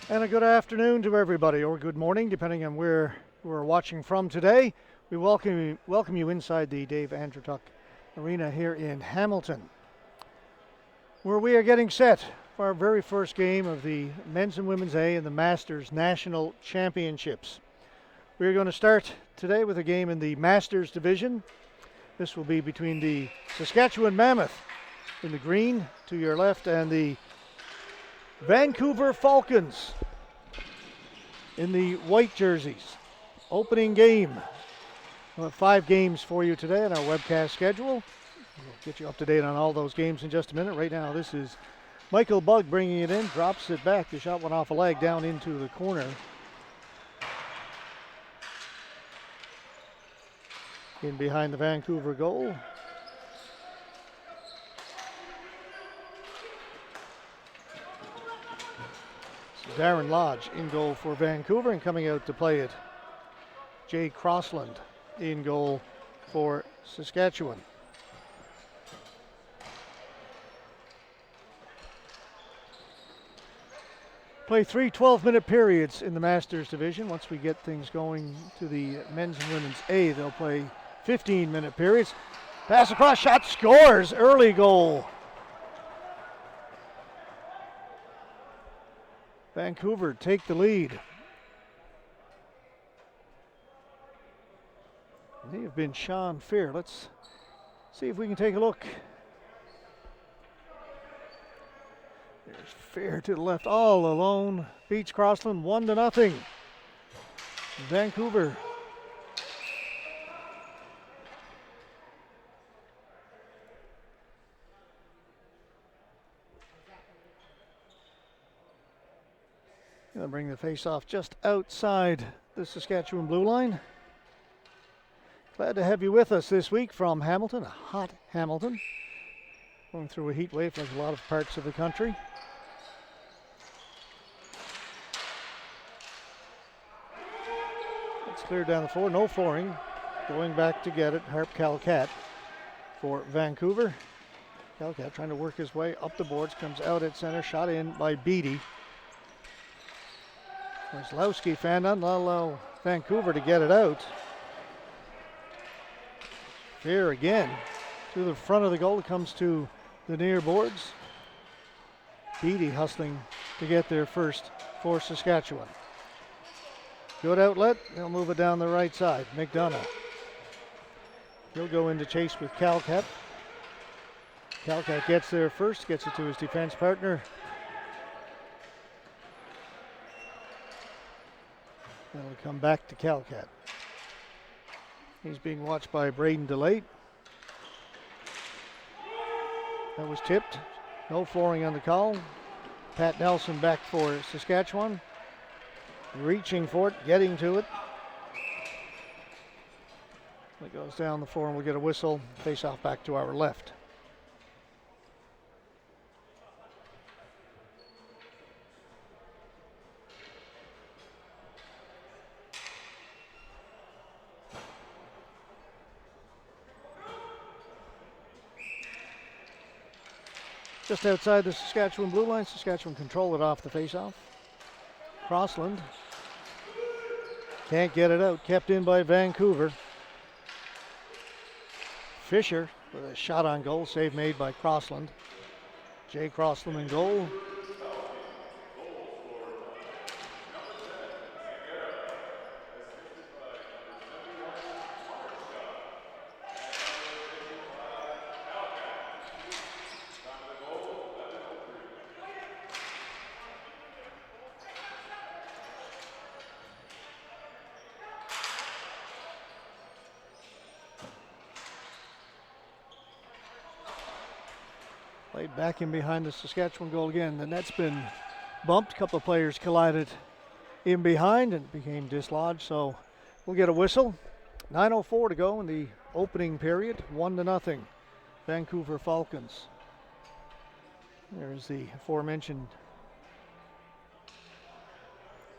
And a good afternoon to everybody, or good morning, depending on where we're watching from today. We welcome you inside the Dave Andreychuk Arena here in Hamilton, where we are getting set for our very first game of the Men's and Women's A and the Masters National Championships. We're going to start today with a game in the Masters division. This will be between the Saskatchewan Mammoth in the green to your left and the Vancouver Falcons in the white jerseys. Opening game. We'll have 5 games for you today on our webcast schedule. We'll get you up to date on all those games in just a minute. Right now, this is Michael Bugg bringing it in, drops it back. The shot went off a leg down into the corner. In behind the Vancouver goal. Darren Lodge in goal for Vancouver, and coming out to play it, Jay Crossland in goal for Saskatchewan. Play 3 12-minute periods in the Masters division. Once we get things going to the Men's and Women's A, they'll play 15-minute periods. Pass across, shot, scores, early goal. Vancouver take the lead. They have been Sean Fair. Let's see if we can take a look. There's Fair to the left, all alone. Beats Crossland 1-0. Vancouver. Gonna bring the face-off just outside the Saskatchewan blue line. Glad to have you with us this week from Hamilton, a hot Hamilton. Going through a heat wave like a lot of parts of the country. It's cleared down the floor, no flooring. Going back to get it, Harp Calcat for Vancouver. Calcat trying to work his way up the boards, comes out at center, shot in by Beattie. Wieslowski found not allow Vancouver to get it out. Fair again to the front of the goal. It comes to the near boards. Beattie hustling to get there first for Saskatchewan. Good outlet. They'll move it down the right side. McDonough. He'll go into chase with Calcat. Calcat gets there first, gets it to his defense partner. That'll come back to Calcat. He's being watched by Braden DeLate. That was tipped. No flooring on the call. Pat Nelson back for Saskatchewan. Reaching for it, getting to it. It goes down the floor and we'll get a whistle. Face off back to our left. Just outside the Saskatchewan blue line, Saskatchewan control it off the faceoff. Crossland can't get it out, kept in by Vancouver. Fisher with a shot on goal, save made by Crossland. Jay Crossland in goal. Played back in behind the Saskatchewan goal again. The net's been bumped. A couple of players collided in behind and became dislodged. So we'll get a whistle. 9:04 to go in the opening period. 1-0. Vancouver Falcons. There's the aforementioned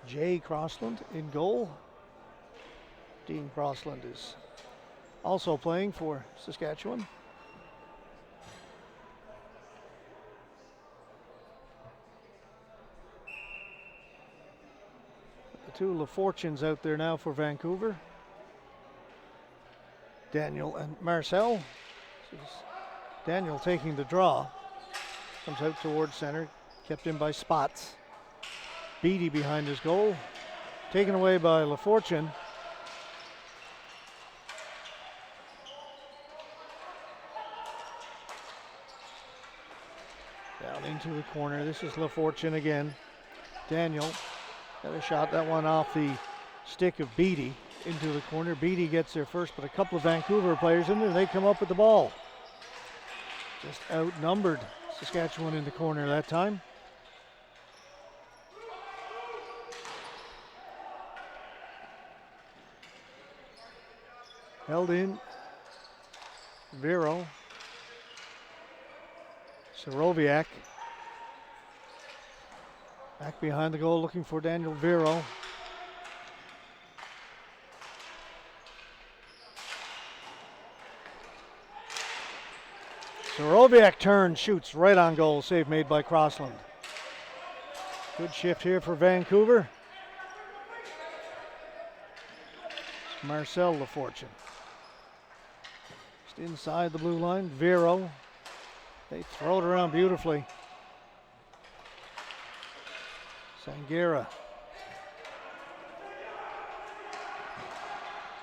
Jay Crossland in goal. Dean Crossland is also playing for Saskatchewan. Two LaFortunes out there now for Vancouver. Daniel and Marcel. This is Daniel taking the draw. Comes out towards center. Kept in by Spots. Beatty behind his goal. Taken away by LaFortune. Down into the corner. This is LaFortune again. Daniel got a shot, that one off the stick of Beatty into the corner. Beatty gets there first, but a couple of Vancouver players in there. They come up with the ball. Just outnumbered Saskatchewan in the corner that time. Held in. Vero. Soroviak. Back behind the goal looking for Daniel Vero. Soroviak turns, shoots right on goal. Save made by Crossland. Good shift here for Vancouver. Marcel LaFortune. Just inside the blue line. Vero. They throw it around beautifully. Sangera.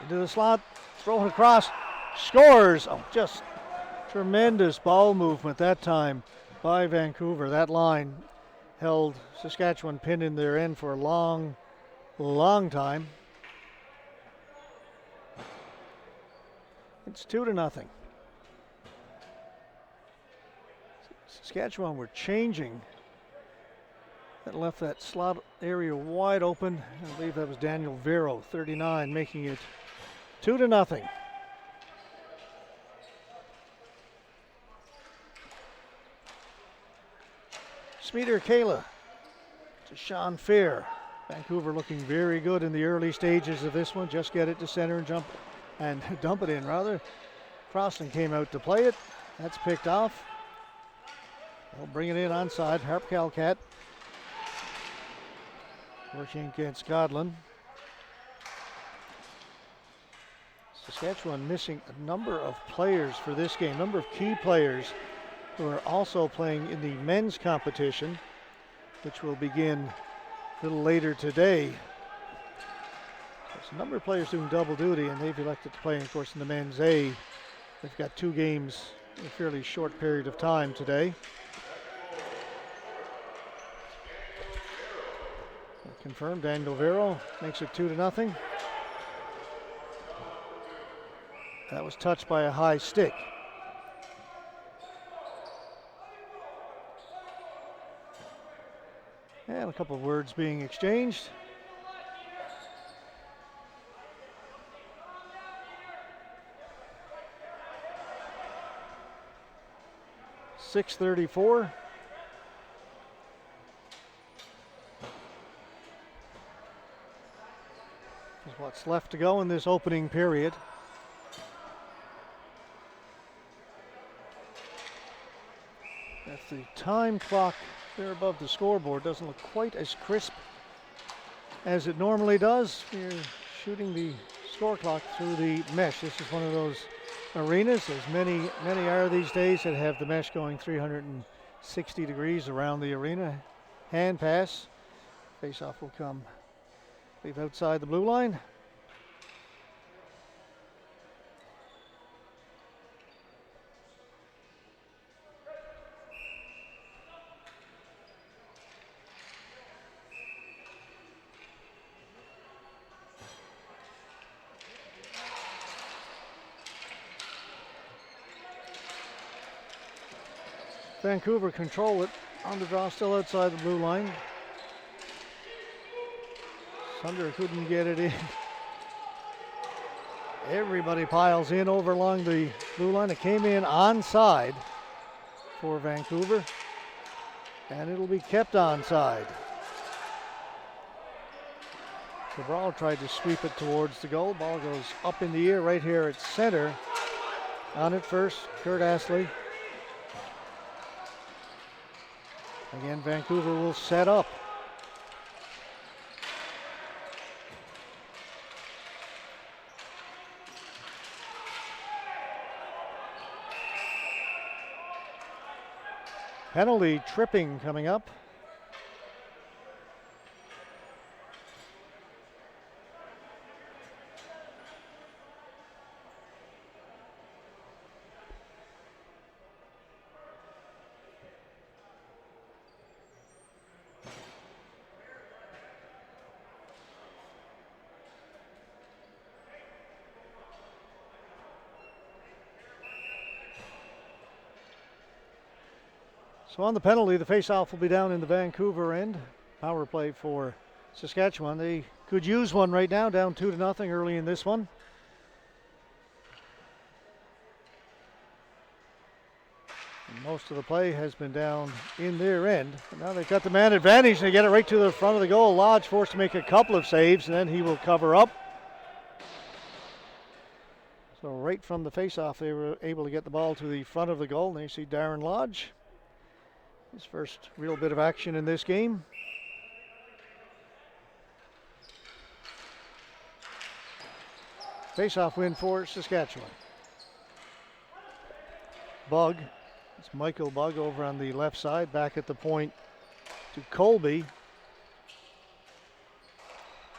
Into the slot. Thrown across. Scores. Oh, just tremendous ball movement that time by Vancouver. That line held Saskatchewan pinned in their end for a long, long time. It's 2-0. Saskatchewan were changing. That left that slot area wide open. I believe that was Daniel Vero, 39, making it 2-0. Smeeter Kayla to Sean Fair. Vancouver looking very good in the early stages of this one. Just get it to center and jump and dump it in rather. Crossland came out to play it. That's picked off. They'll bring it in onside. Harp Calcat working against Godlin. Saskatchewan missing a number of players for this game, number of key players who are also playing in the men's competition, which will begin a little later today. There's a number of players doing double duty, and they've elected to play, of course, in the men's A. They've got 2 games in a fairly short period of time today. Confirmed, Daniel Vero makes it 2-0. That was touched by a high stick. And a couple of words being exchanged. .634. Is what's left to go in this opening period. If the time clock there above the scoreboard doesn't look quite as crisp as it normally does, we're shooting the score clock through the mesh. This is one of those arenas, as many are these days, that have the mesh going 360 degrees around the arena. Hand pass. Face-off will come, I believe, outside the blue line. Vancouver control it on the draw, still outside the blue line. Sunder couldn't get it in. Everybody piles in over along the blue line. It came in onside for Vancouver, and it'll be kept onside. Cabral tried to sweep it towards the goal. Ball goes up in the air right here at center. On it first, Kurt Astley. Again, Vancouver will set up. Penalty tripping coming up. So on the penalty, the face-off will be down in the Vancouver end. Power play for Saskatchewan. They could use one right now, down 2-0 early in this one. And most of the play has been down in their end. But now they've got the man advantage. They get it right to the front of the goal. Lodge forced to make a couple of saves, and then he will cover up. So right from the face-off, they were able to get the ball to the front of the goal. And you see Darren Lodge. His first real bit of action in this game. Face-off win for Saskatchewan. Bug. It's Michael Bug over on the left side. Back at the point to Colby.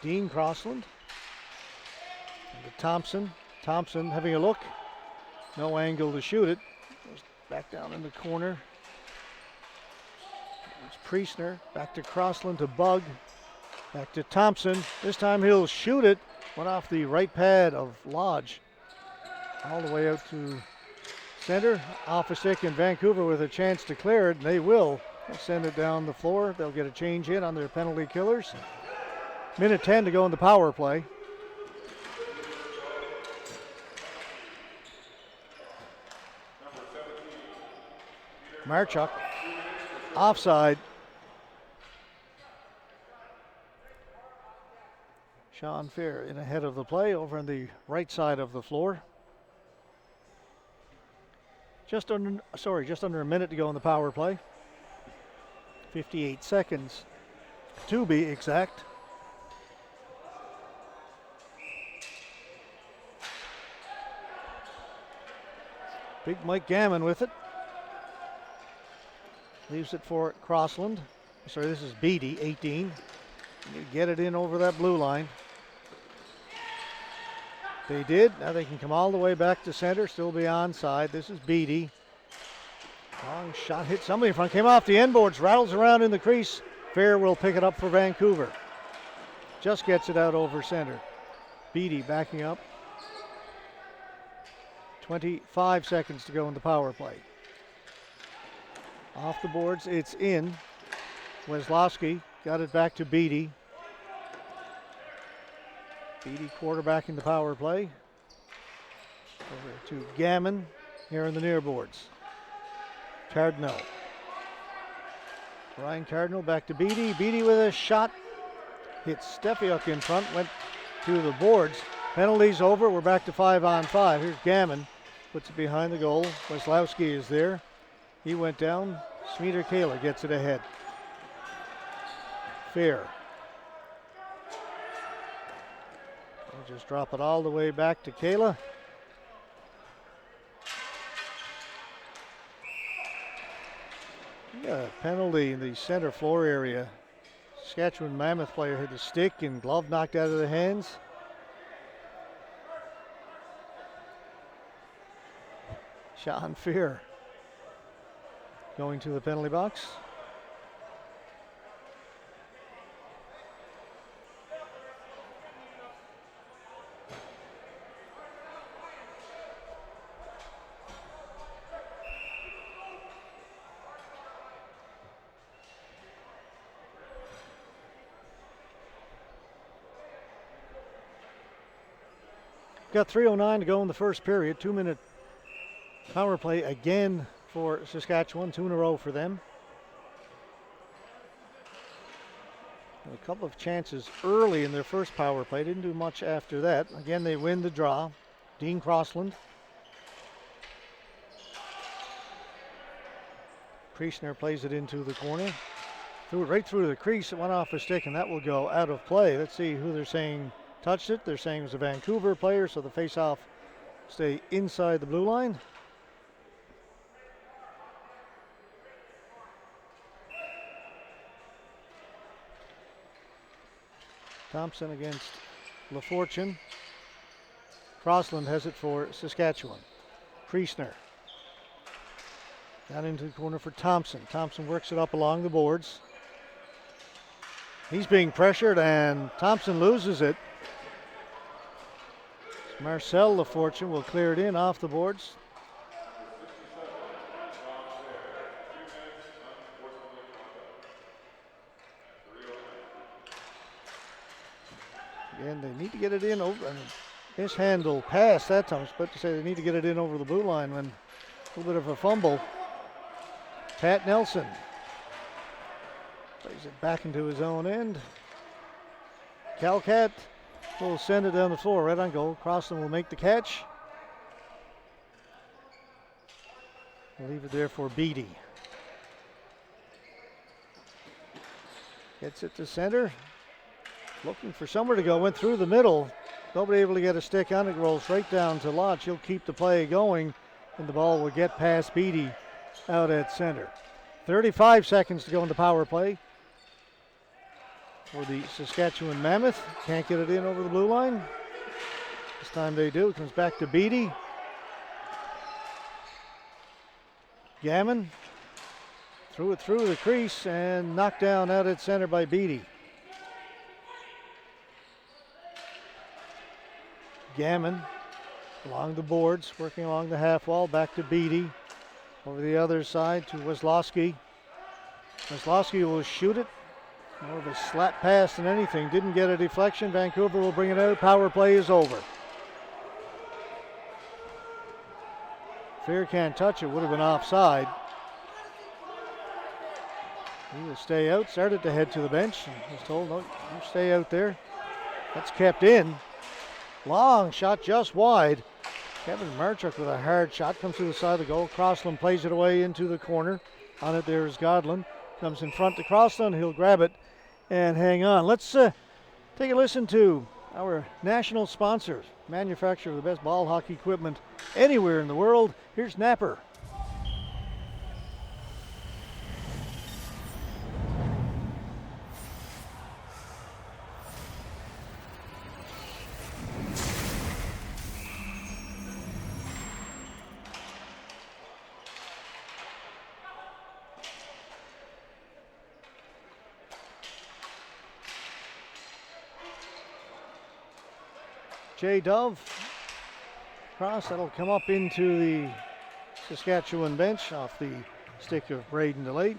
Dean Crossland. And to Thompson. Thompson having a look. No angle to shoot it. Goes back down in the corner. Priestner, back to Crossland to Bug, back to Thompson. This time he'll shoot it. Went off the right pad of Lodge. All the way out to center. Off a stick in Vancouver with a chance to clear it. And they will. They'll send it down the floor. They'll get a change in on their penalty killers. Minute 10 to go in the power play. Marchuk. Offside. Sean Fair in ahead of the play over on the right side of the floor. Just under a minute to go in the power play. 58 seconds to be exact. Big Mike Gammon with it. Leaves it for Crossland. Sorry, this is Beatty, 18. You get it in over that blue line. They did. Now they can come all the way back to center, still be onside. This is Beatty. Long shot hit somebody in front. Came off the end boards, rattles around in the crease. Fair will pick it up for Vancouver. Just gets it out over center. Beatty backing up. 25 seconds to go in the power play. Off the boards, it's in. Weslowski got it back to Beatty. Beatty quarterbacking the power play. Over to Gammon here in the near boards. Cardinal. Ryan Cardinal back to Beatty. Beatty with a shot. Hits Stefiuk in front. Went to the boards. Penalties over. We're back to 5-on-5. Here's Gammon. Puts it behind the goal. Weslowski is there. He went down. Smeeter Kayla gets it ahead. Fair. We'll just drop it all the way back to Kayla. Yeah, penalty in the center floor area. Saskatchewan Mammoth player had the stick and glove knocked out of the hands. Sean Fear going to the penalty box. Got 3:09 to go in the first period. 2-minute power play again for Saskatchewan. 2 in a row for them. A couple of chances early in their first power play. Didn't do much after that. Again, they win the draw. Dean Crossland. Priestner plays it into the corner. Threw it right through the crease. It went off a stick, and that will go out of play. Let's see who they're saying touched it. They're saying it was a Vancouver player, so the face-off stay inside the blue line. Thompson against LaFortune. Crossland has it for Saskatchewan. Priestner. Down into the corner for Thompson. Thompson works it up along the boards. He's being pressured and Thompson loses it. Marcel LaFortune will clear it in off the boards. Again, they need to get it in over. Mishandle pass that time. I was about to say they need to get it in over the blue line when a little bit of a fumble. Pat Nelson plays it back into his own end. Calcat will send it down the floor, right on goal. Crossland will make the catch. We'll leave it there for Beatty. Gets it to center. Looking for somewhere to go. Went through the middle. Nobody able to get a stick on it. Rolls right down to Lodge. He'll keep the play going, and the ball will get past Beatty out at center. 35 seconds to go in the power play for the Saskatchewan Mammoth. Can't get it in over the blue line. This time they do. It comes back to Beatty. Gammon threw it through the crease and knocked down out at center by Beatty. Gammon along the boards, working along the half wall, back to Beatty. Over the other side to Weslowski. Weslowski will shoot it. More of a slap pass than anything. Didn't get a deflection. Vancouver will bring it out. Power play is over. Fear can't touch it. Would have been offside. He will stay out. Started to head to the bench. And was told, no, you stay out there. That's kept in. Long shot just wide. Kevin Marchuk with a hard shot. Comes to the side of the goal. Crossland plays it away into the corner. On it there is Godlin. Comes in front to Crossland. He'll grab it and hang on. Let's take a listen to our national sponsor, manufacturer of the best ball hockey equipment anywhere in the world. Here's Napper. Jay Dove, cross, that'll come up into the Saskatchewan bench off the stick of Braden DeLate.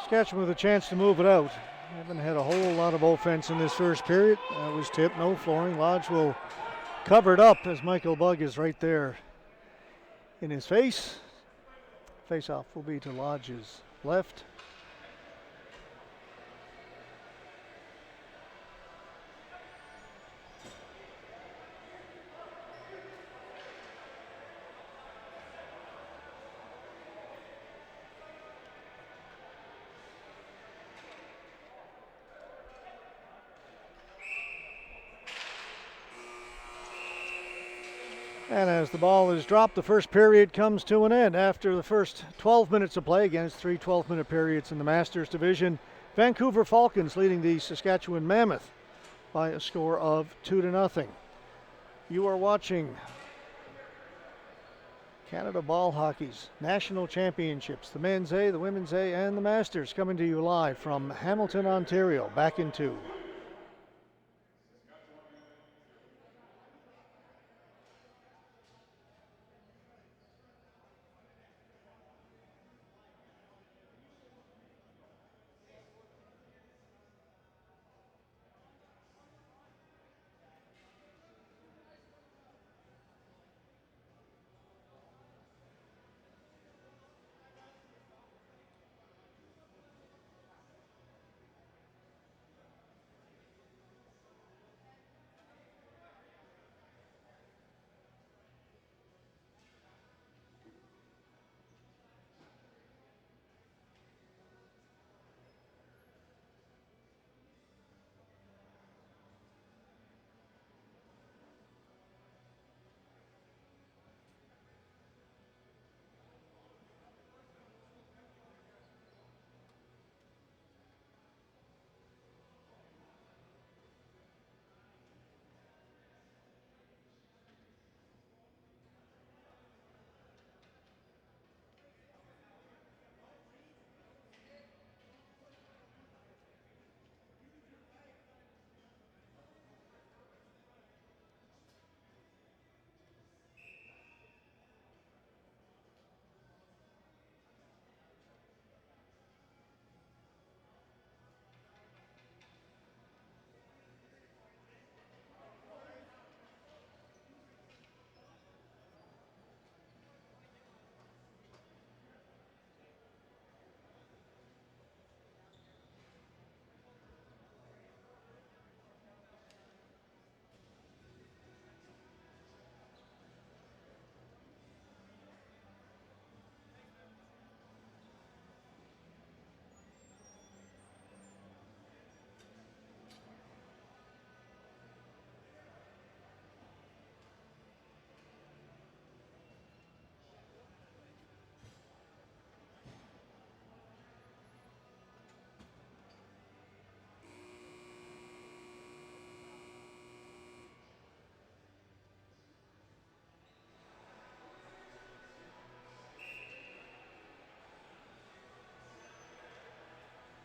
Saskatchewan with a chance to move it out. Haven't had a whole lot of offense in this first period. That was tipped, no flooring. Lodge will cover it up as Michael Bugg is right there in his face. Face-off will be to Lodge's left. And as the ball is dropped, the first period comes to an end. After the first 12 minutes of play against 3 12-minute periods in the Masters division, Vancouver Falcons leading the Saskatchewan Mammoth by a score of 2-0. You are watching Canada Ball Hockey's National Championships, the Men's A, the Women's A, and the Masters, coming to you live from Hamilton, Ontario. Back in 2.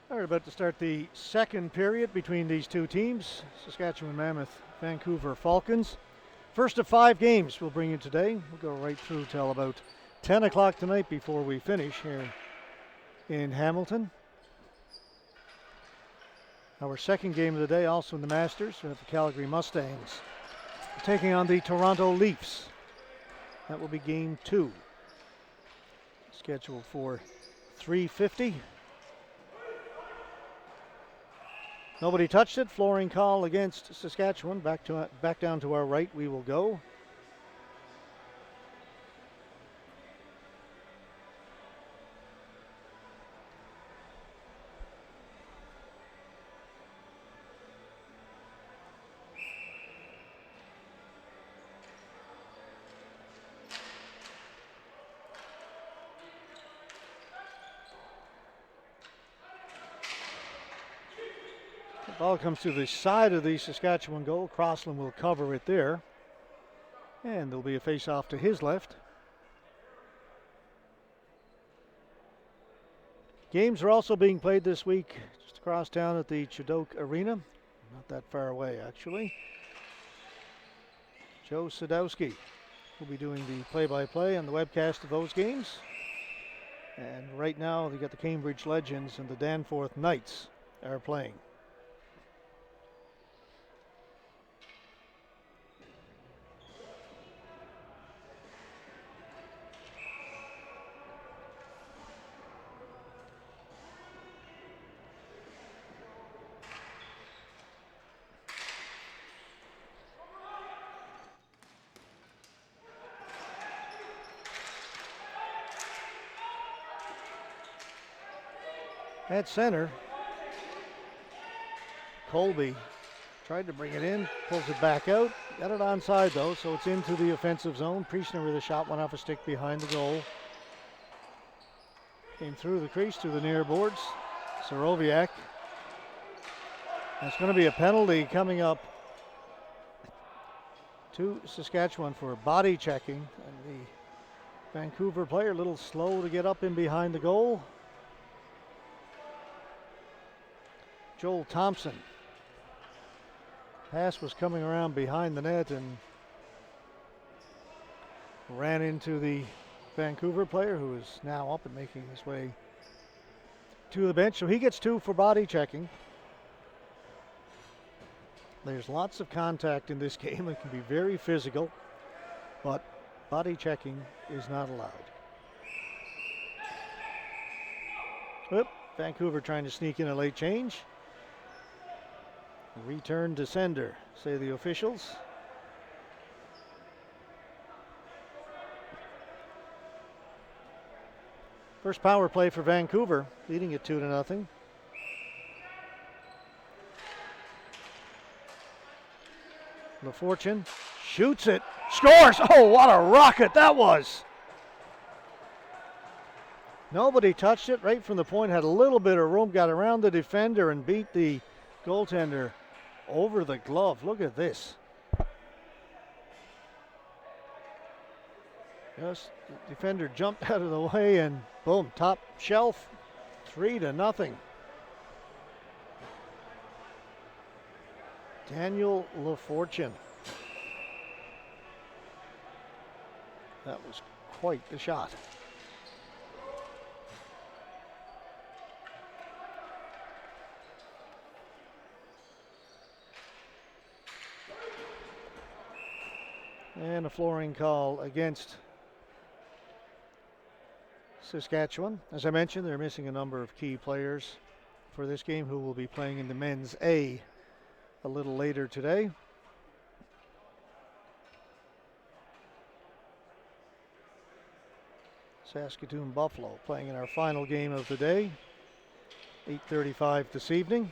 We're about to start the second period between these two teams, Saskatchewan Mammoth, Vancouver Falcons. First of 5 games we'll bring you today. We'll go right through till about 10 o'clock tonight before we finish here in Hamilton. Our second game of the day, also in the Masters, we have the Calgary Mustangs taking on the Toronto Leafs. That will be game 2. Scheduled for 3:50. Nobody touched it. Flooring call against Saskatchewan. Back down to our right we will go. Ball comes to the side of the Saskatchewan goal. Crossland will cover it there. And there'll be a face-off to his left. Games are also being played this week just across town at the Chudok Arena. Not that far away, actually. Joe Sadowski will be doing the play-by-play and the webcast of those games. And right now, they got the Cambridge Legends and the Danforth Knights are playing. At center, Colby tried to bring it in, pulls it back out, got it onside though, so it's into the offensive zone. Priestner with a shot, went off a stick behind the goal. Came through the crease to the near boards. Soroviak. That's going to be a penalty coming up to Saskatchewan for body checking. And the Vancouver player a little slow to get up in behind the goal. Joel Thompson. Pass was coming around behind the net and ran into the Vancouver player, who is now up and making his way to the bench. So he gets 2 for body checking. There's lots of contact in this game. It can be very physical, but body checking is not allowed. Oop, Vancouver trying to sneak in a late change. Return to sender, say the officials. First power play for Vancouver, leading it 2-0. LaFortune shoots it, scores! Oh, what a rocket that was! Nobody touched it, right from the point, had a little bit of room, got around the defender and beat the goaltender over the glove. Look at this. Yes, the defender jumped out of the way and boom, top shelf, 3-0. Daniel LaFortune. That was quite the shot. And a flooring call against Saskatchewan. As I mentioned, they're missing a number of key players for this game who will be playing in the men's A a little later today. Saskatoon Buffalo playing in our final game of the day, 8:35 this evening.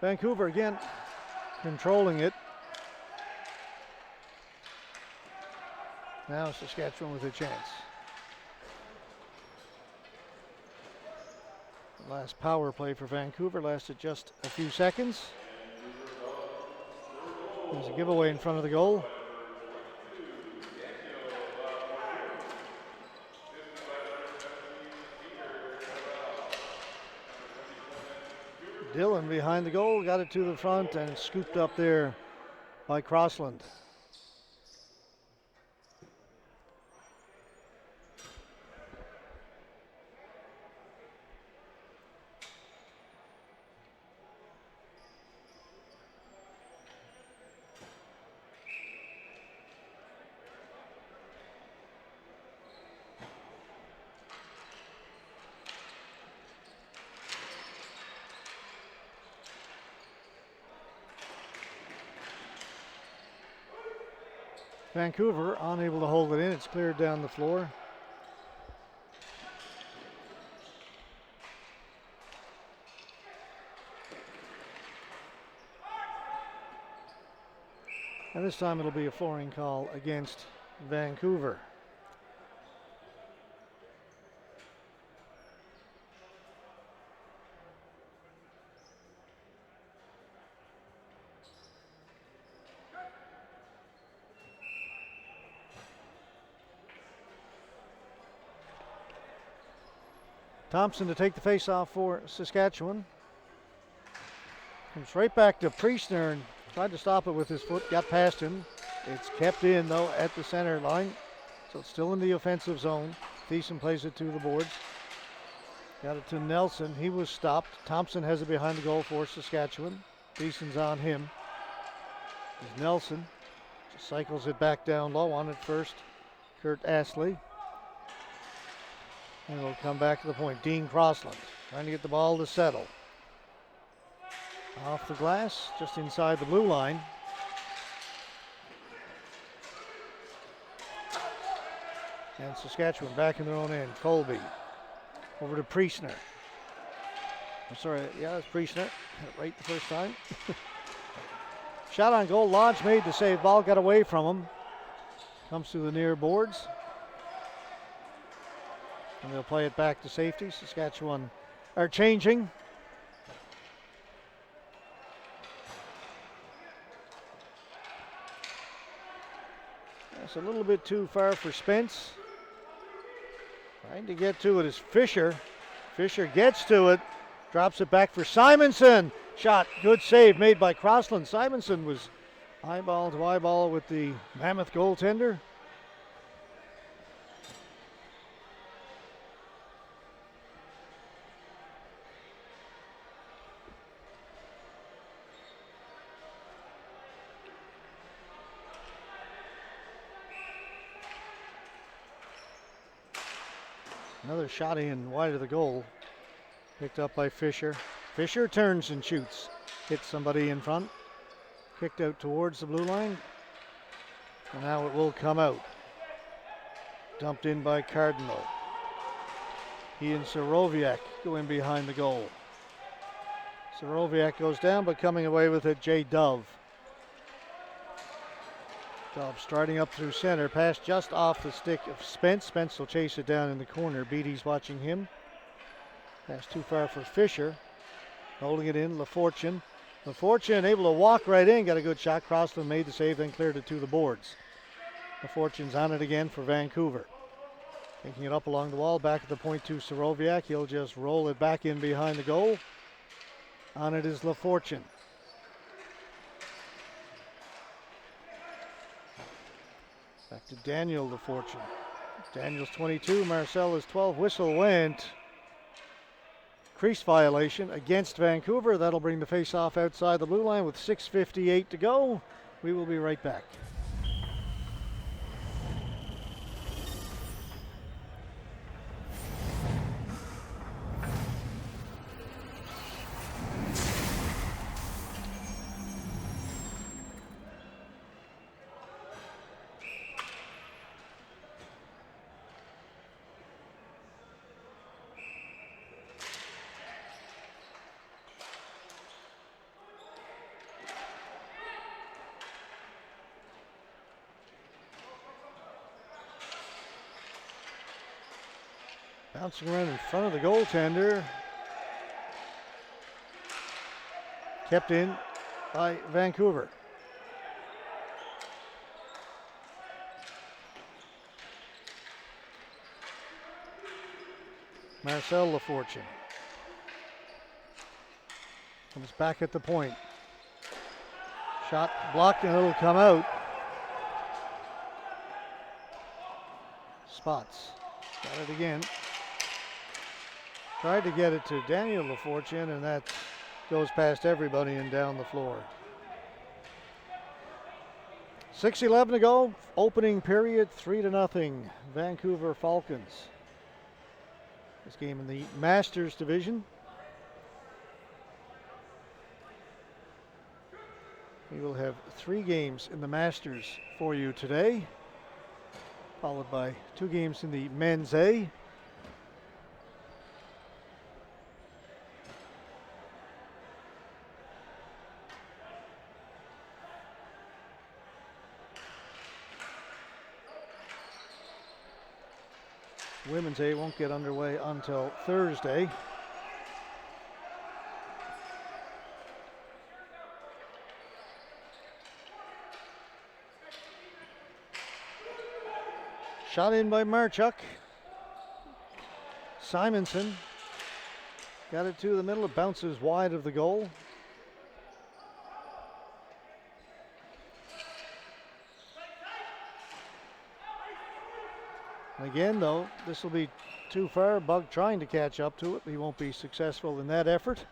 Vancouver again controlling it. Now Saskatchewan with a chance. Last power play for Vancouver lasted just a few seconds. There's a giveaway in front of the goal. Dillon behind the goal, got it to the front and scooped up there by Crossland. Vancouver unable to hold it in. It's cleared down the floor. And this time it'll be a flooring call against Vancouver. Thompson to take the face-off for Saskatchewan. Comes right back to Priestner and tried to stop it with his foot, got past him. It's kept in though at the center line, so it's still in the offensive zone. Thiessen plays it to the boards. Got it to Nelson, he was stopped. Thompson has it behind the goal for Saskatchewan. Thiessen's on him. There's Nelson, just cycles it back down low on it first. Kurt Astley. And it'll come back to the point. Dean Crossland trying to get the ball to settle. Off the glass, just inside the blue line. And Saskatchewan back in their own end. Colby over to Priestner. I'm sorry, yeah, it's Priestner. Right the first time. Shot on goal. Lodge made the save. Ball got away from him. Comes to the near boards. And they'll play it back to safety. Saskatchewan are changing. That's a little bit too far for Spence. Trying to get to it is Fisher. Fisher gets to it. Drops it back for Simonson. Shot. Good save made by Crossland. Simonson was eyeball to eyeball with the Mammoth goaltender. Another shot in wide of the goal. Picked up by Fisher. Fisher turns and shoots. Hits somebody in front. Kicked out towards the blue line. And now it will come out. Dumped in by Cardinal. He and Soroviak go in behind the goal. Soroviak goes down, but coming away with it, Jay Dove. Dove starting up through center, pass just off the stick of Spence. Spence will chase it down in the corner. Beatty's watching him. Pass too far for Fisher. Holding it in, LaFortune. LaFortune able to walk right in, got a good shot. Crossland made the save, then cleared it to the boards. LaFortune's on it again for Vancouver. Taking it up along the wall, back at the point to Soroviak. He'll just roll it back in behind the goal. On it is LaFortune. Back to Daniel LaFortune. Daniel's 22, Marcel is 12. Whistle went. Crease violation against Vancouver. That'll bring the face-off outside the blue line with 6:58 to go. We will be right back. Bouncing around in front of the goaltender. Kept in by Vancouver. Marcel Lafortune comes back at the point. Shot blocked and it'll come out. Spots. Got it again. Tried to get it to Daniel Lafortune, and that goes past everybody and down the floor. 6:11 to go. Opening period, 3-0. Vancouver Falcons. This game in the Masters division. We will have 3 games in the Masters for you today, followed by 2 games in the Men's A. Women's A won't get underway until Thursday. Shot in by Marchuk. Simonson got it to the middle. It bounces wide of the goal. Again, though, this will be too far. Bug trying to catch up to it. He won't be successful in that effort.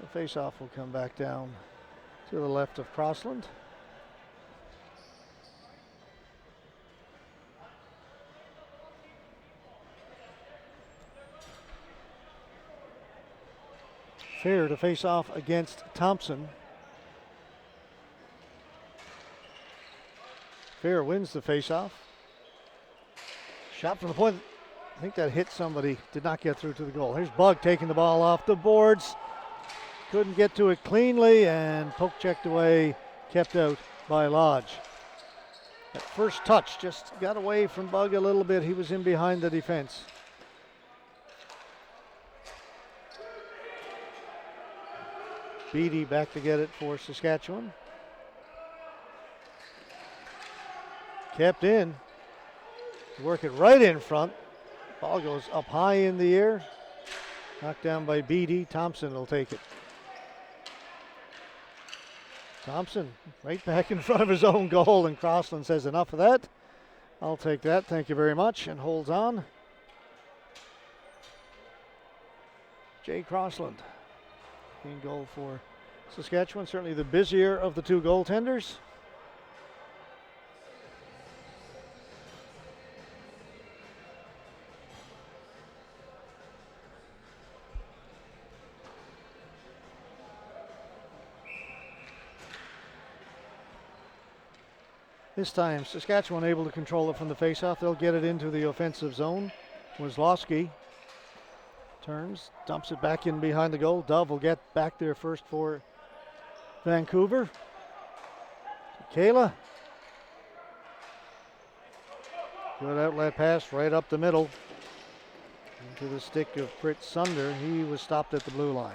The face-off will come back down to the left of Crossland. Fair to face off against Thompson. Fair wins the face-off. Shot from the point. I think that hit somebody. Did not get through to the goal. Here's Bug taking the ball off the boards. Couldn't get to it cleanly, and poke checked away, kept out by Lodge. That first touch just got away from Bug a little bit. He was in behind the defense. Beattie back to get it for Saskatchewan. Kept in. Work it right in front. Ball goes up high in the air. Knocked down by Beattie. Thompson will take it. Thompson right back in front of his own goal, and Crossland says enough of that. I'll take that, thank you very much, and holds on. Jay Crossland in goal for Saskatchewan, certainly the busier of the 2 goaltenders. This time, Saskatchewan able to control it from the faceoff. They'll get it into the offensive zone. Wazlowski turns, dumps it back in behind the goal. Dove will get back there first for Vancouver. Kayla. Good outlet pass right up the middle. Into the stick of Fritz Sunder. He was stopped at the blue line.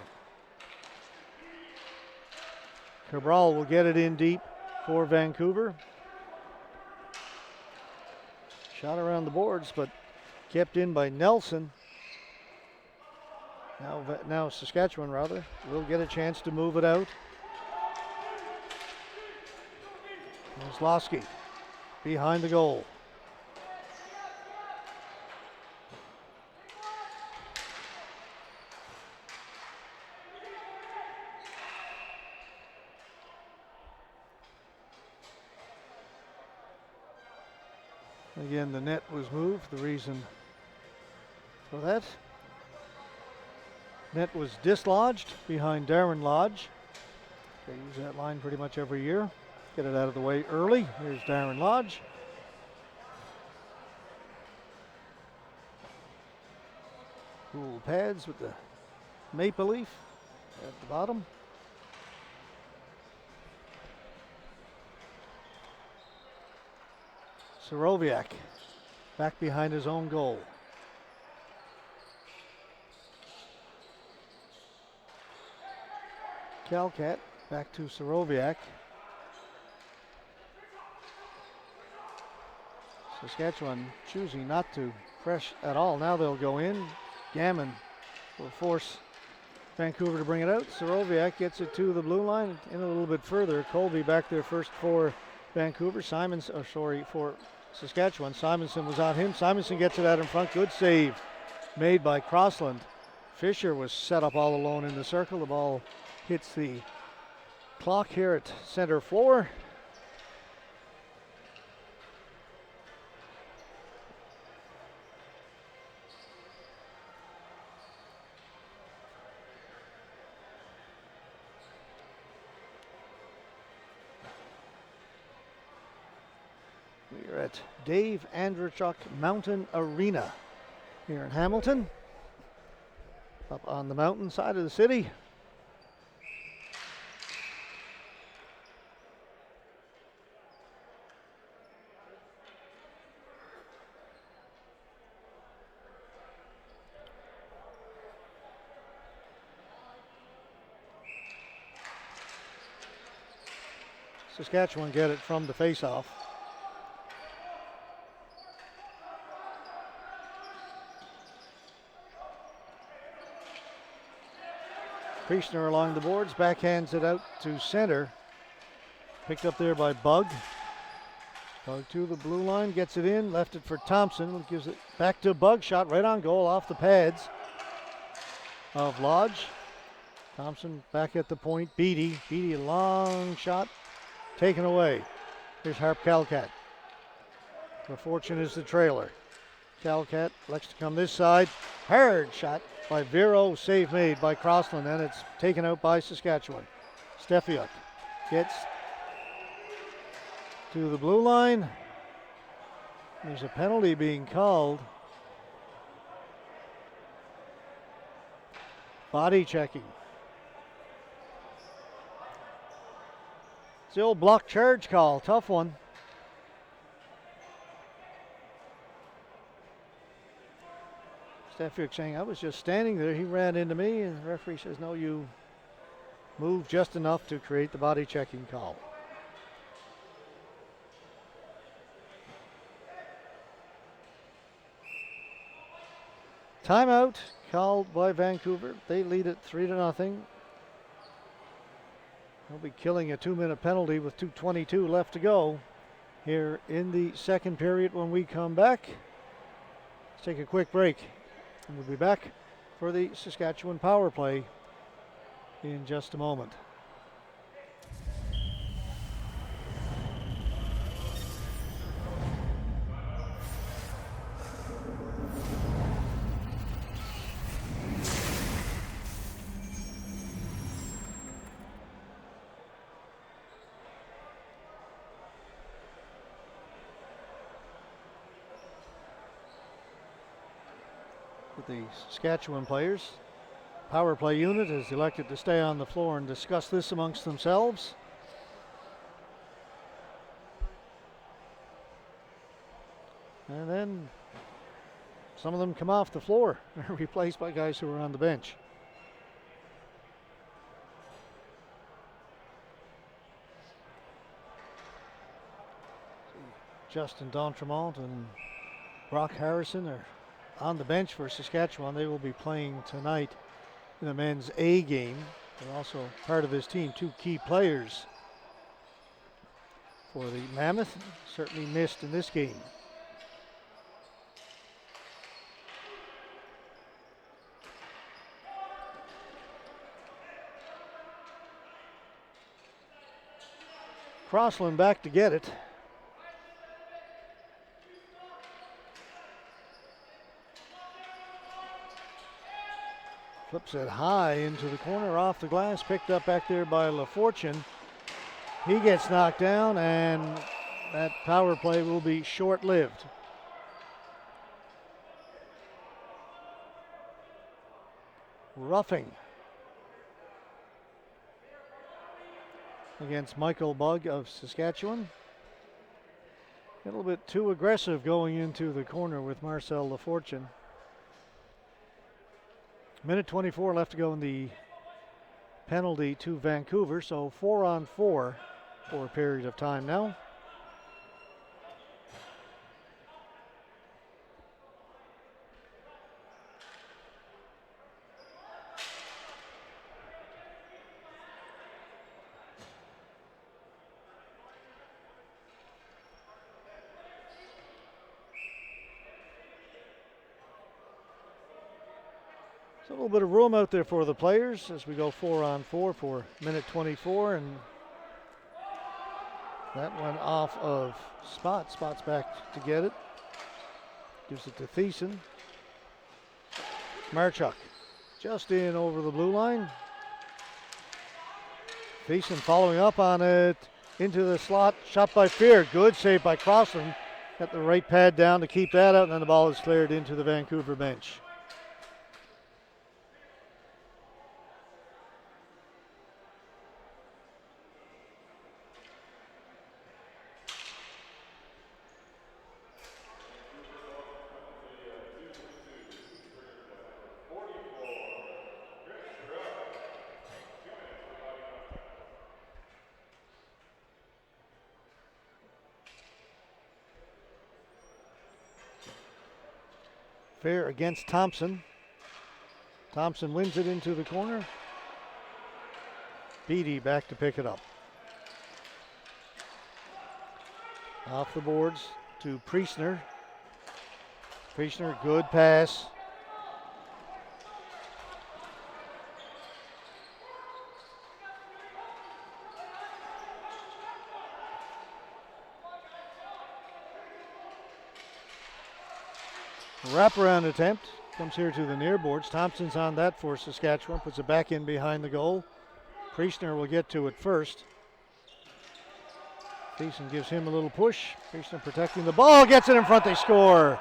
Cabral will get it in deep for Vancouver. Shot around the boards, but kept in by Nelson. Now Saskatchewan, rather, will get a chance to move it out. Wazlowski behind the goal. Again, the net was moved. The reason for that. Net was dislodged behind Darren Lodge. They use that line pretty much every year. Get it out of the way early. Here's Darren Lodge. Cool pads with the maple leaf at the bottom. Soroviak back behind his own goal. Calcat back to Soroviak. Saskatchewan choosing not to press at all. Now they'll go in. Gammon will force Vancouver to bring it out. Soroviak gets it to the blue line, in a little bit further. Colby back there first for Vancouver. For Saskatchewan. Simonson was on him. Simonson gets it out in front. Good save made by Crossland. Fisher was set up all alone in the circle. The ball hits the clock here at center floor. We're at Dave Andreychuk Mountain Arena here in Hamilton, up on the mountain side of the city. Saskatchewan get it from the faceoff. Priestner along the boards, backhands it out to center. Picked up there by Bug. Bug to the blue line, gets it in, left it for Thompson, gives it back to Bug, shot right on goal off the pads of Lodge. Thompson back at the point, Beatty, a long shot, taken away. Here's Harp Calcat. LaFortune is the trailer. Calcat likes to come this side, hard shot by Vero, save made by Crossland, and it's taken out by Saskatchewan. Stefiuk gets to the blue line. There's a penalty being called. Body checking. It's the old block charge call, tough one. Stefiuk saying, I was just standing there, he ran into me, and the referee says, no, you moved just enough to create the body checking call. Timeout called by Vancouver. They lead it 3-0. They'll be killing a 2-minute penalty with 2:22 left to go here in the second period. When we come back, let's take a quick break. And we'll be back for the Saskatchewan power play in just a moment. The Saskatchewan players. Power play unit has elected to stay on the floor and discuss this amongst themselves. And then some of them come off the floor, replaced by guys who are on the bench. Justin D'Entremont and Brock Harrison are on the bench for Saskatchewan. They will be playing tonight in the men's A game. They're also part of this team. Two key players for the Mammoth, certainly missed in this game. Crossland back to get it. Flips it high into the corner, off the glass, picked up back there by LaFortune. He gets knocked down, and that power play will be short-lived. Roughing against Michael Bug of Saskatchewan. A little bit too aggressive going into the corner with Marcel LaFortune. Minute 24 left to go in the penalty to Vancouver, so 4-on-4 for a period of time now. A little bit of room out there for the players as we go 4-on-4 for minute 24, and that went off of Spot. Spot's back to get it. Gives it to Thiessen. Marchuk just in over the blue line. Thiessen following up on it. Into the slot. Shot by Fear. Good save by Crossland. Got the right pad down to keep that out, and then the ball is cleared into the Vancouver bench. Fair against Thompson. Thompson wins it into the corner. Beatty back to pick it up. Off the boards to Priestner. Priestner, good pass. Wraparound attempt comes here to the near boards. Thompson's on that for Saskatchewan, puts it back in behind the goal. Priestner will get to it first. Thiessen gives him a little push. Priestner protecting the ball, gets it in front, they score.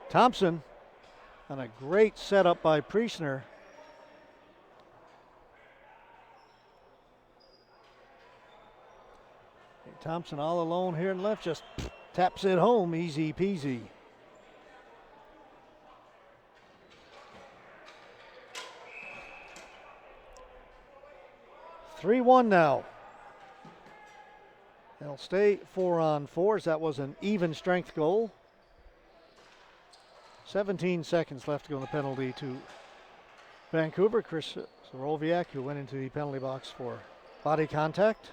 Thompson on a great setup by Priestner. Thompson all alone here and left, just taps it home, easy peasy. (3-1) now. They'll stay 4-on-4 as that was an even strength goal. 17 seconds left to go in the penalty to Vancouver. Chris Zoroviak, who went into the penalty box for body contact.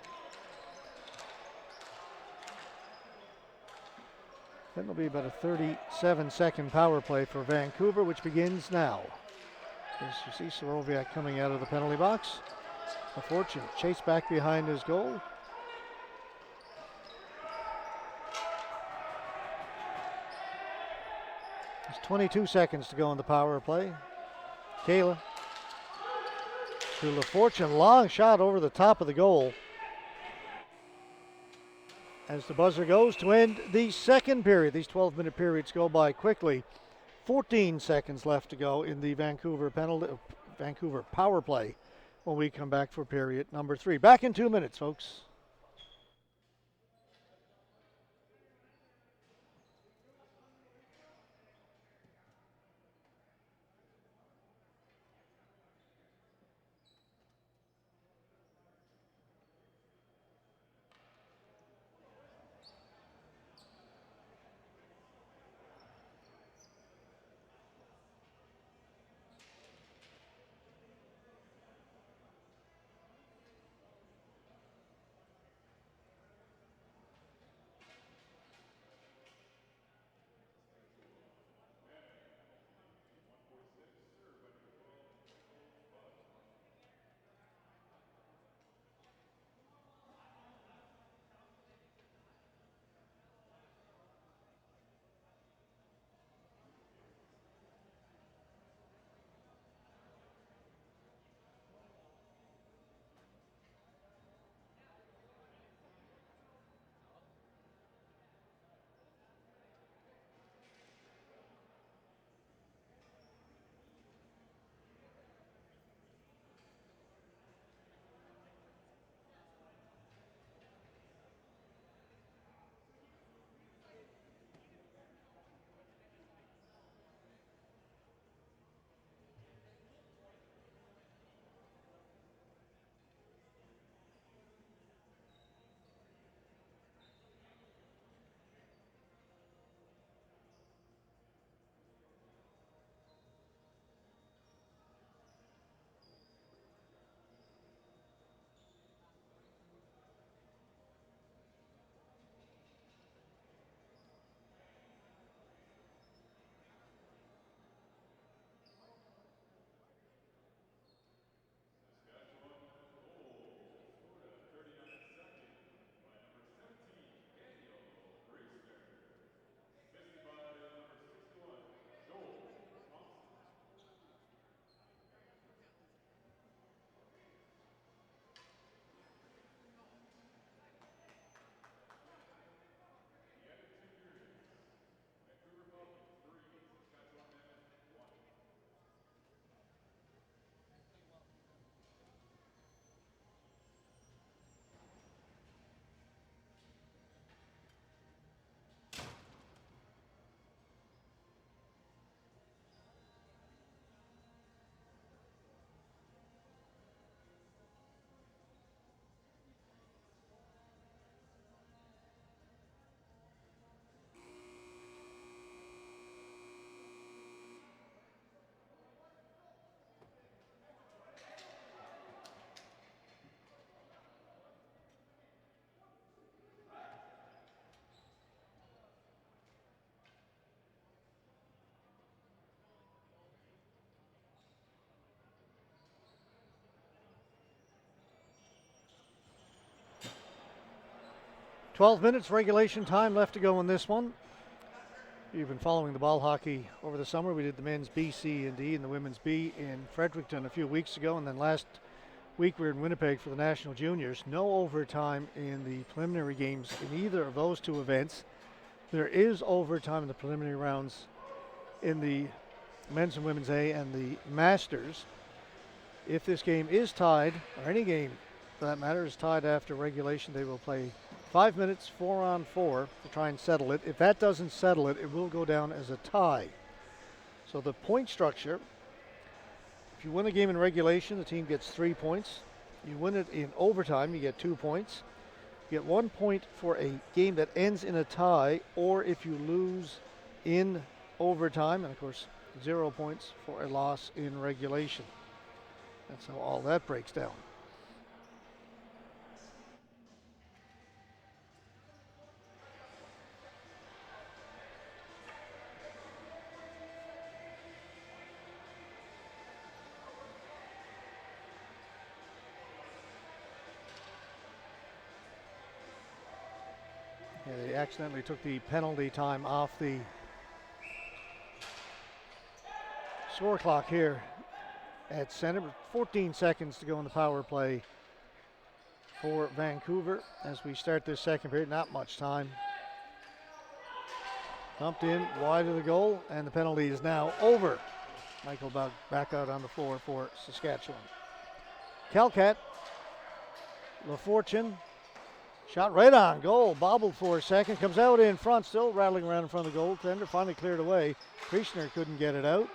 Then there'll be about a 37-second power play for Vancouver, which begins now. As you see Zoroviak coming out of the penalty box. A fortune chase back behind his goal. There's 22 seconds to go in the power play. Kayla to LaFortune, long shot over the top of the goal. As the buzzer goes to end the second period. These 12-minute periods go by quickly. 14 seconds left to go in the Vancouver power play when we come back for period number 3. Back in 2 minutes, folks. 12 minutes regulation time left to go in this one. You've been following the ball hockey over the summer. We did the men's B, C, and D and the women's B in Fredericton a few weeks ago, and then last week we were in Winnipeg for the National Juniors. No overtime in the preliminary games in either of those two events. There is overtime in the preliminary rounds in the men's and women's A and the Masters. If this game is tied, or any game for that matter is tied after regulation, they will play 5 minutes, 4-on-4 to try and settle it. If that doesn't settle it, it will go down as a tie. So the point structure, if you win a game in regulation, the team gets 3 points. You win it in overtime, you get 2 points. You get 1 point for a game that ends in a tie, or if you lose in overtime, and of course 0 points for a loss in regulation. That's how all that breaks down. Yeah, they accidentally took the penalty time off the score clock here at center. 14 seconds to go in the power play for Vancouver as we start this second period. Not much time. Dumped in wide of the goal, and the penalty is now over. Michael Bug back out on the floor for Saskatchewan. Calcat, LaFortune, shot right on goal, bobbled for a second, comes out in front, still rattling around in front of the goaltender, finally cleared away. Priestner couldn't get it out.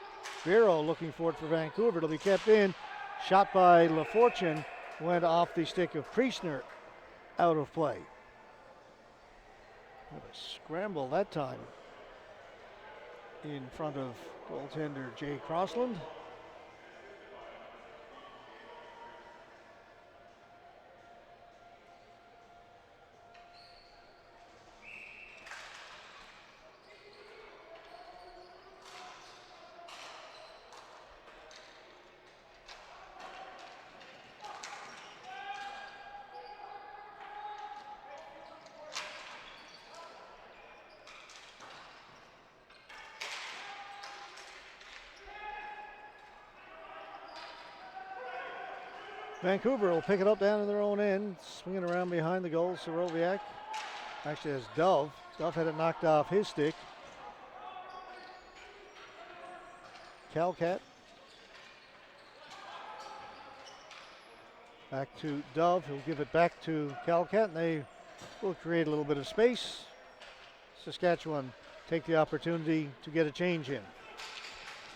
Vero looking for it for Vancouver. It'll be kept in. Shot by LaFortune went off the stick of Priestner, out of play. What a scramble that time in front of goaltender Jay Crossland. Vancouver will pick it up down in their own end, swinging around behind the goal. Soroviak, actually has Dove. Dove had it knocked off his stick. Calcat. Back to Dove, who'll give it back to Calcat, and they will create a little bit of space. Saskatchewan take the opportunity to get a change in.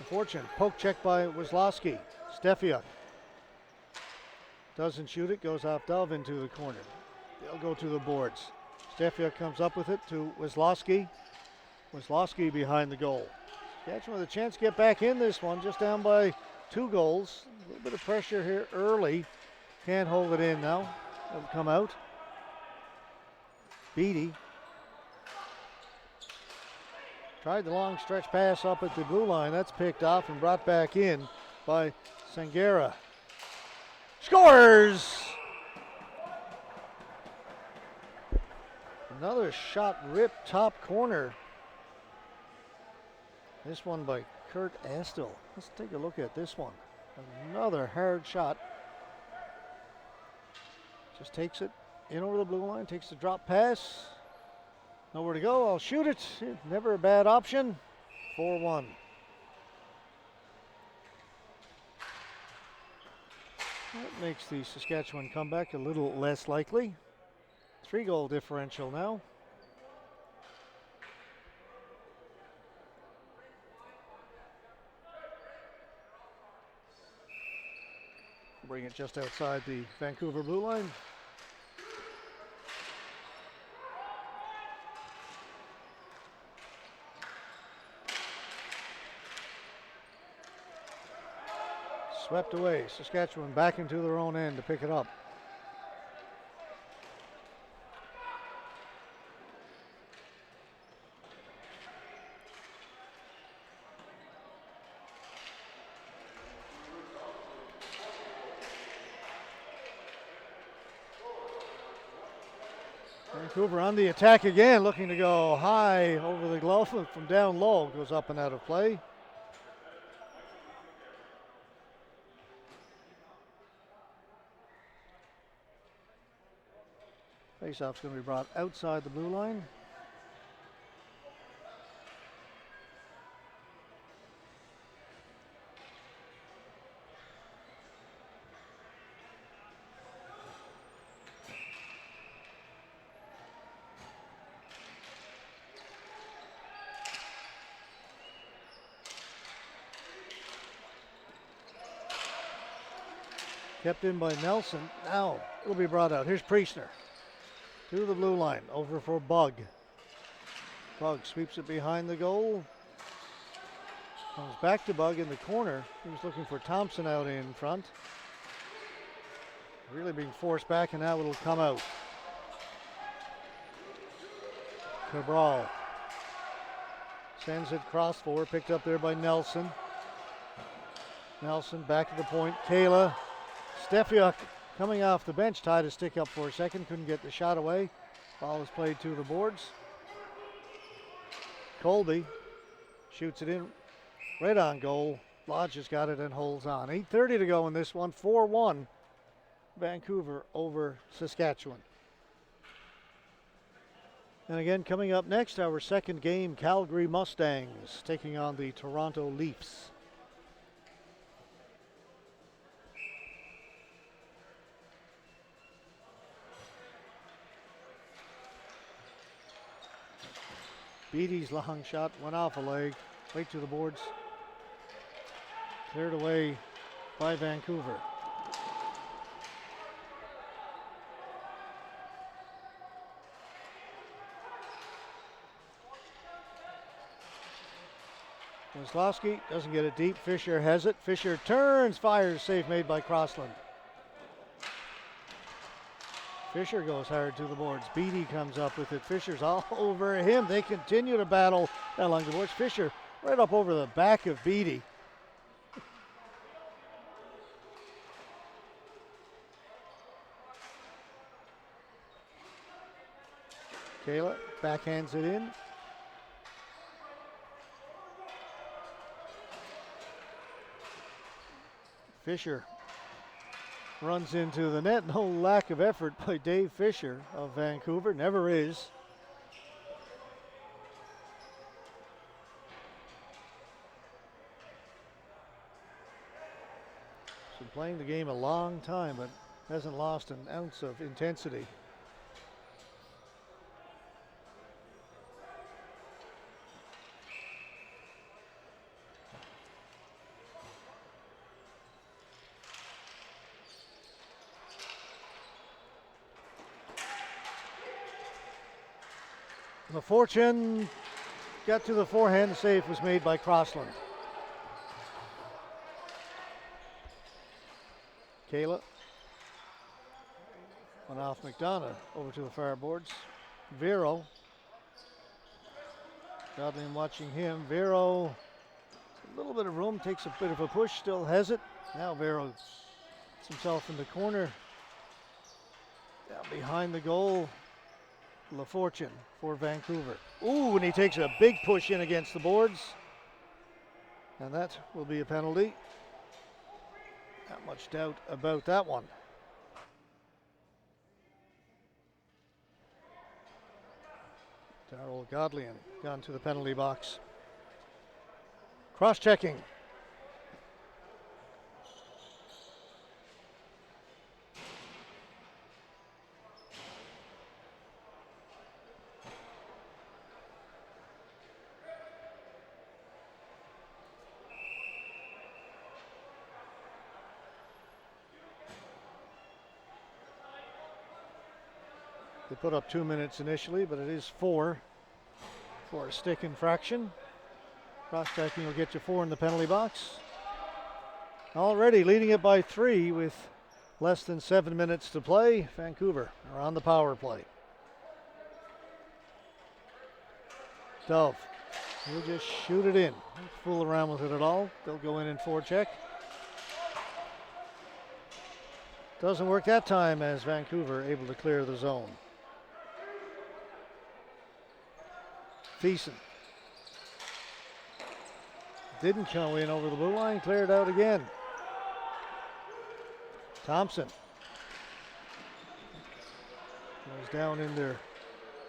Fortune, poke check by Wisloski. Stefiuk doesn't shoot it, goes off Dove into the corner. They'll go to the boards. Stefiuk comes up with it to Wisloski. Wisloski behind the goal. Saskatchewan with a chance to get back in this one, just down by 2 goals. A little bit of pressure here early. Can't hold it in now. It'll come out. Beatty tried the long stretch pass up at the blue line. That's picked off and brought back in by Sangera. Scores! Another shot ripped top corner. This one by Kurt Astle. Let's take a look at this one. Another hard shot. Just takes it in over the blue line, takes the drop pass. Nowhere to go, I'll shoot it. Never a bad option. 4-1. That makes the Saskatchewan comeback a little less likely. 3-goal differential now. Bring it just outside the Vancouver blue line. Swept away. Saskatchewan back into their own end to pick it up. Vancouver on the attack again, looking to go high over the glove from down low. Goes up and out of play. Faceoff's going to be brought outside the blue line. Kept in by Nelson. Now it'll be brought out. Here's Priestner to the blue line. Over for Bug. Bug sweeps it behind the goal. Comes back to Bug in the corner. He was looking for Thompson out in front. Really being forced back, and now it'll come out. Cabral sends it cross forward. Picked up there by Nelson. Nelson back to the point. Kayla. Stefiuk coming off the bench, tied a stick up for a second, couldn't get the shot away. Ball is played to the boards. Colby shoots it in right on goal. Lodge has got it and holds on. 8:30 to go in this one. 4-1 Vancouver over Saskatchewan. And again, coming up next, our second game, Calgary Mustangs taking on the Toronto Leafs. Beatty's long shot went off a leg, right to the boards. Cleared away by Vancouver. Kozlowski doesn't get it deep. Fisher has it. Fisher turns, fires, save made by Crossland. Fisher goes hard to the boards. Beatty comes up with it. Fisher's all over him. They continue to battle along the boards. Fisher right up over the back of Beatty. Kayla backhands it in. Fisher runs into the net. No lack of effort by Dave Fisher of Vancouver. Never is. He's been playing the game a long time, but hasn't lost an ounce of intensity. LaFortune got to the forehand. The save was made by Crossland. Kayla went off McDonough over to the far boards. Vero. Godlin watching him. Vero, a little bit of room, takes a bit of a push, still has it. Now Vero gets himself in the corner. Down behind the goal. LaFortune for Vancouver. Ooh, and he takes a big push in against the boards. And that will be a penalty. Not much doubt about that one. Darryl Godlian gone to the penalty box. Cross-checking. They put up 2 minutes initially, but it is 4 for a stick infraction. Cross-checking will get you 4 in the penalty box. Already leading it by 3 with less than 7 minutes to play. Vancouver are on the power play. Dove, he'll just shoot it in. Don't fool around with it at all. They'll go in and forecheck. Doesn't work that time as Vancouver able to clear the zone. Thiessen. Didn't go in over the blue line, cleared out again. Thompson goes down in there,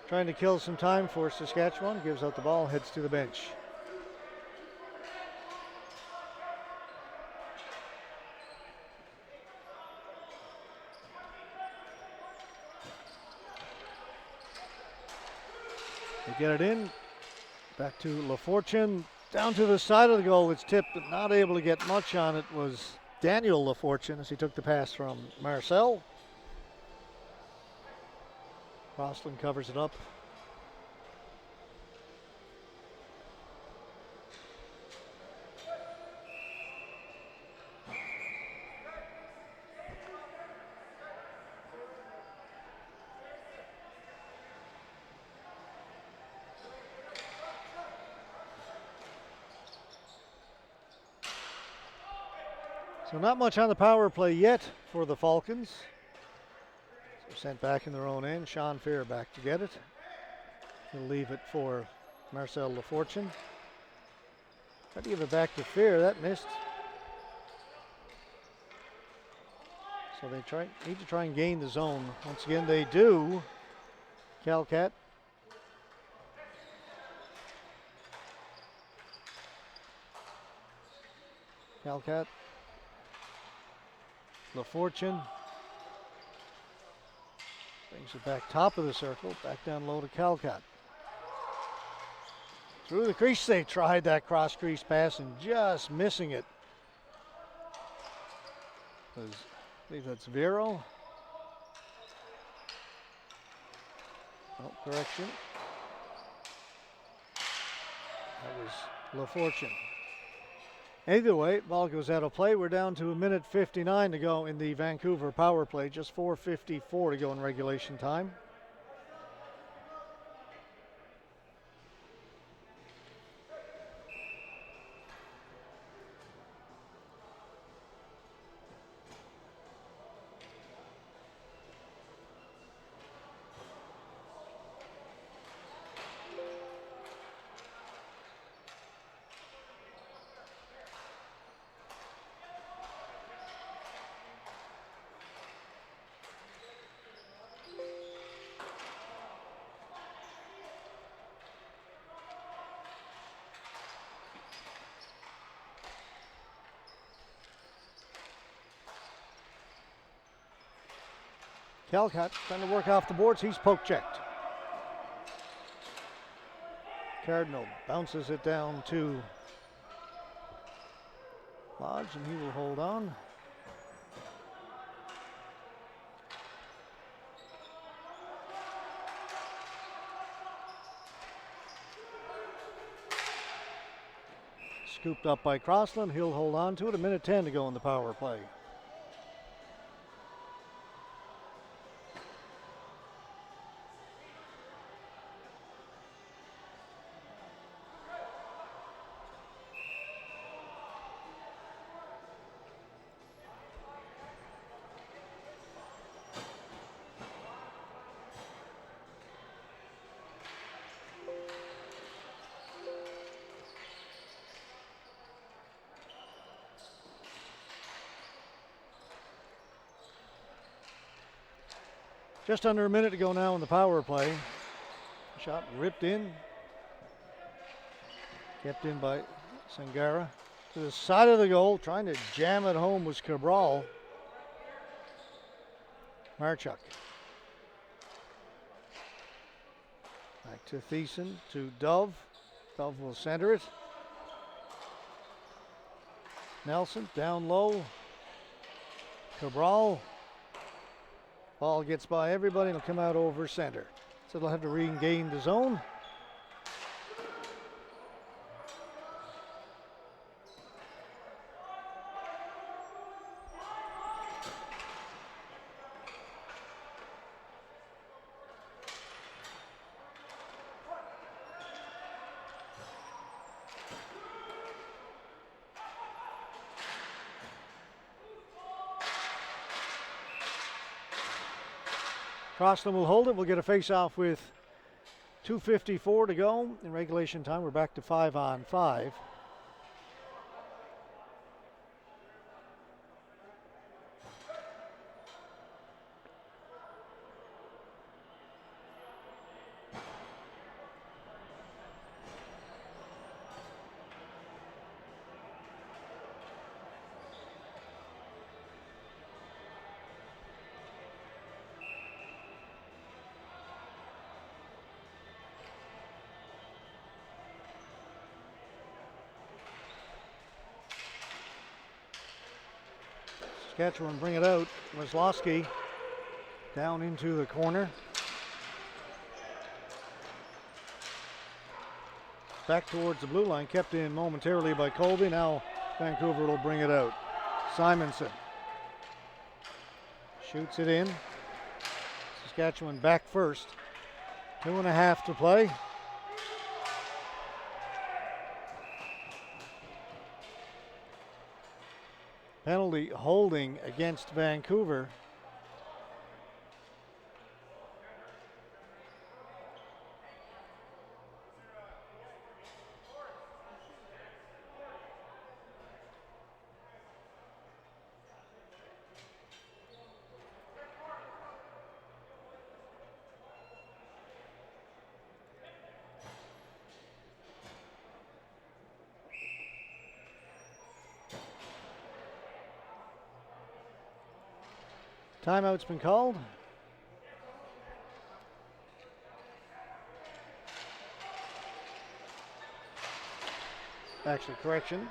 trying to kill some time for Saskatchewan. Gives out the ball, heads to the bench. They get it in. Back to LaFortune. Down to the side of the goal. It's tipped, but not able to get much on it was Daniel LaFortune as he took the pass from Marcel. Crossland covers it up. So not much on the power play yet for the Falcons. So sent back in their own end. Sean Fair back to get it. He'll leave it for Marcel LaFortune. Tried to give it back to Fair. That missed. So they need to try and gain the zone. Once again, they do. Calcat. Calcat. LaFortune brings it back top of the circle, back down low to Calcat. Through the crease, they tried that cross crease pass and just missing it. I believe that's Vero. Oh, correction. That was LaFortune. Either way, ball goes out of play. We're down to 1:59 to go in the Vancouver power play. Just 4:54 to go in regulation time. Calcat trying to work off the boards. He's poke checked. Cardinal bounces it down to Lodge, and he will hold on. Scooped up by Crossland. He'll hold on to it. 1:10 to go in the power play. Just under a minute to go now in the power play. Shot ripped in. Kept in by Sangara. To the side of the goal, trying to jam it home was Cabral. Marchuk. Back to Thiessen, to Dove. Dove will center it. Nelson down low. Cabral. Ball gets by everybody and it'll come out over center. So they'll have to regain the zone. Crossland will hold it. We'll get a face-off with 2:54 to go in regulation time. We're back to 5-on-5. Saskatchewan bring it out. Weslowski down into the corner. Back towards the blue line, kept in momentarily by Colby. Now Vancouver will bring it out. Simonson shoots it in. Saskatchewan back first. 2.5 to play. Penalty holding against Vancouver. Timeout's been called. Actually, correction.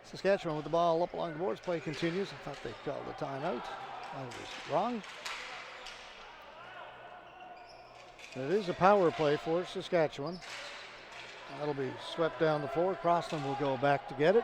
Saskatchewan with the ball up along the boards. Play continues. I thought they called a timeout. I was wrong. It is a power play for Saskatchewan. That'll be swept down the floor. Crossland will go back to get it.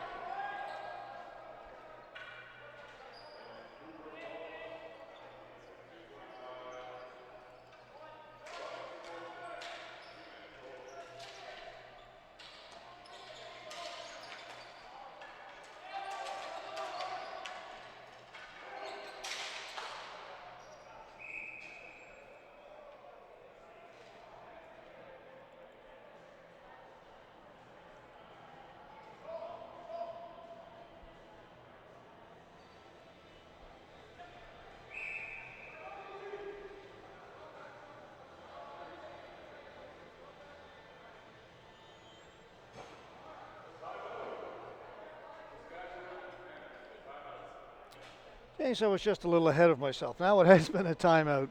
Okay, so it's just a little ahead of myself. Now it has been a timeout.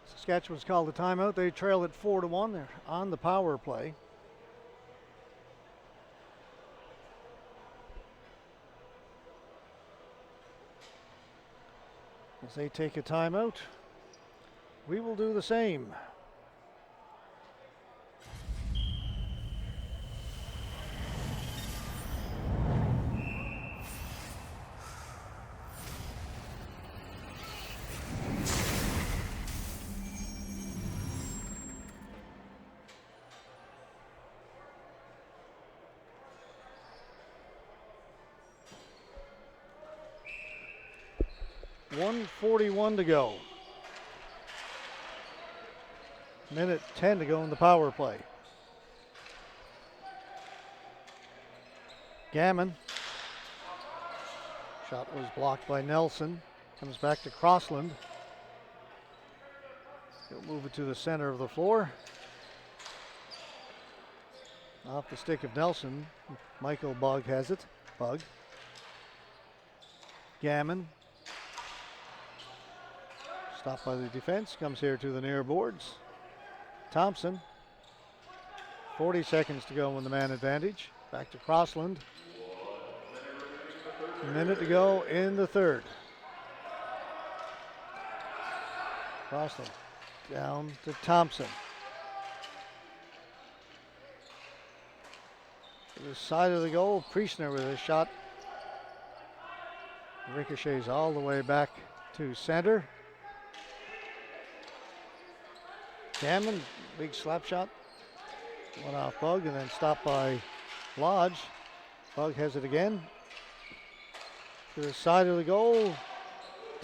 Saskatchewan's called a timeout. They trail it 4-1. They're on the power play. As they take a timeout, we will do the same. .41 to go. Minute 10 to go in the power play. Gammon. Shot was blocked by Nelson. Comes back to Crossland. He'll move it to the center of the floor. Off the stick of Nelson. Michael Bugg has it. Bugg. Gammon. Stopped by the defense, comes here to the near boards. Thompson, 40 seconds to go in the man advantage. Back to Crossland. A minute to go in the third. Crossland down to Thompson. To the side of the goal, Priestner with a shot. Ricochets all the way back to center. Gammon, big slap shot. Went off Bugg and then stopped by Lodge. Bugg has it again. To the side of the goal.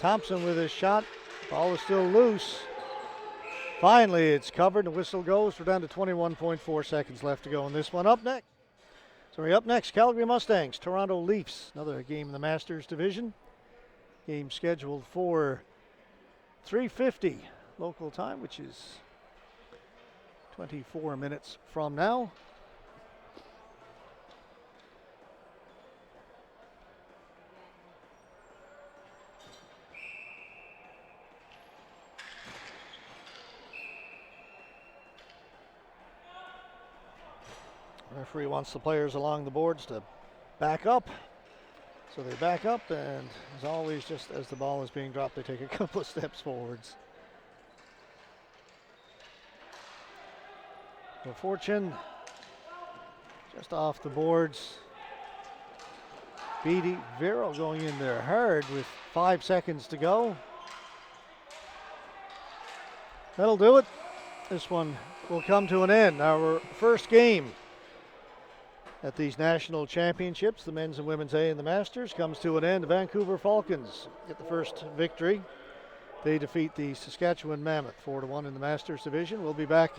Thompson with his shot. Ball is still loose. Finally, it's covered. The whistle goes. We're down to 21.4 seconds left to go in this one. Up next, Calgary Mustangs, Toronto Leafs. Another game in the Masters division. Game scheduled for 3:50 local time, which is 24 minutes from now. Referee wants the players along the boards to back up. So they back up, and as always, just as the ball is being dropped, they take a couple of steps forwards. The Fortune just off the boards. Beatty Vero going in there hard with 5 seconds to go. That'll do it. This one will come to an end. Our first game at these national championships, the men's and women's A and the Masters, comes to an end. The Vancouver Falcons get the first victory. They defeat the Saskatchewan Mammoth 4-1 in the Masters division. We'll be back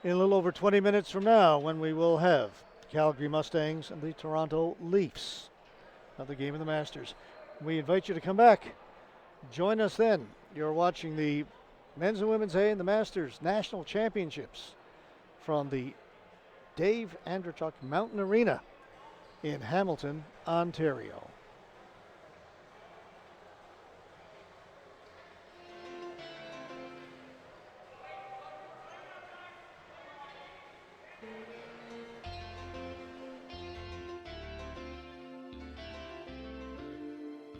in a little over 20 minutes from now when we will have Calgary Mustangs and the Toronto Leafs. Another game in the Masters. We invite you to come back. Join us then. You're watching the men's and women's A and the Masters national championships from the Dave Andreychuk Mountain Arena in Hamilton, Ontario.